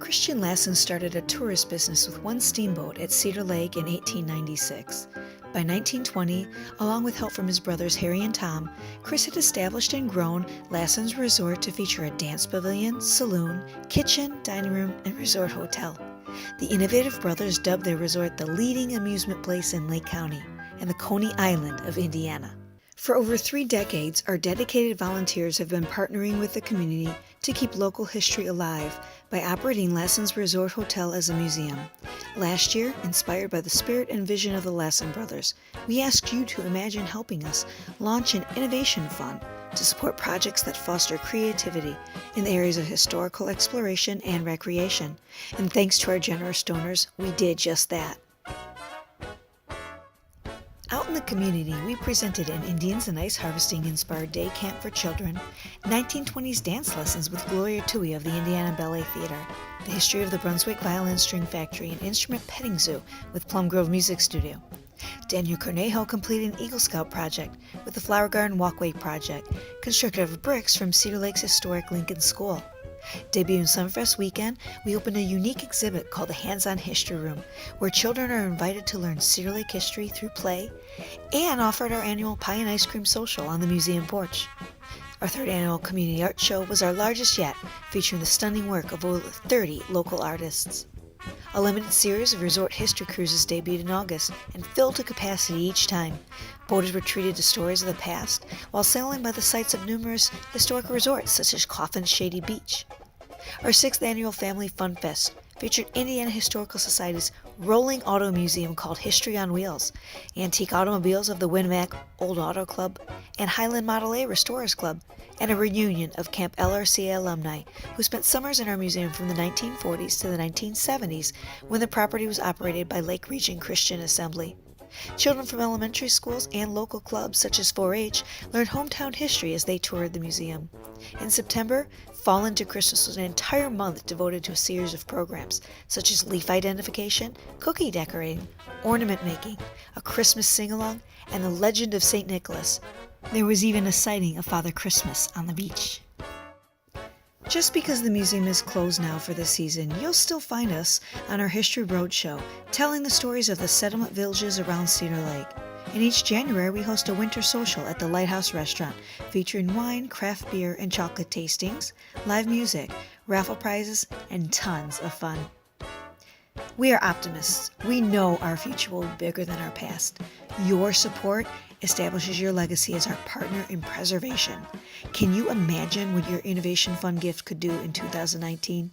Christian Lassen started a tourist business with one steamboat at Cedar Lake in 1896. By 1920, along with help from his brothers Harry and Tom, Chris had established and grown Lassen's Resort to feature a dance pavilion, saloon, kitchen, dining room, and resort hotel. The innovative brothers dubbed their resort the leading amusement place in Lake County and the Coney Island of Indiana. For over 3 decades, our dedicated volunteers have been partnering with the community to keep local history alive by operating Lassen's Resort Hotel as a museum. Last year, inspired by the spirit and vision of the Lassen brothers, we asked you to imagine helping us launch an innovation fund to support projects that foster creativity in the areas of historical exploration and recreation. And thanks to our generous donors, we did just that. Out in the community, we presented an Indians and Ice Harvesting inspired day camp for children, 1920s dance lessons with Gloria Tui of the Indiana Ballet Theater, the history of the Brunswick Violin String Factory and Instrument Petting Zoo with Plum Grove Music Studio. Daniel Cornejo completed an Eagle Scout project with the Flower Garden Walkway Project, constructed of bricks from Cedar Lake's historic Lincoln School. Debuting Summerfest weekend, we opened a unique exhibit called the Hands-On History Room, where children are invited to learn Cedar Lake history through play, and offered our annual Pie and Ice Cream Social on the museum porch. Our 3rd annual community art show was our largest yet, featuring the stunning work of over 30 local artists. A limited series of resort history cruises debuted in August and filled to capacity each time. Boaters were treated to stories of the past while sailing by the sites of numerous historic resorts such as Coffin's Shady Beach. Our 6th annual Family Fun Fest featured Indiana Historical Society's rolling auto museum called History on Wheels, antique automobiles of the Winnemac Old Auto Club and Highland Model A Restorers Club, and a reunion of Camp LRCA alumni who spent summers in our museum from the 1940s to the 1970s when the property was operated by Lake Region Christian Assembly. Children from elementary schools and local clubs such as 4-H learned hometown history as they toured the museum. In September, Fall into Christmas was an entire month devoted to a series of programs such as leaf identification, cookie decorating, ornament making, a Christmas sing-along, and the legend of St. Nicholas. There was even a sighting of Father Christmas on the beach. Just because the museum is closed now for the season, you'll still find us on our History Roadshow, telling the stories of the settlement villages around Cedar Lake. And each January, we host a winter social at the Lighthouse Restaurant, featuring wine, craft beer, and chocolate tastings, live music, raffle prizes, and tons of fun. We are optimists. We know our future will be bigger than our past. Your support establishes your legacy as our partner in preservation. Can you imagine what your Innovation Fund gift could do in 2019?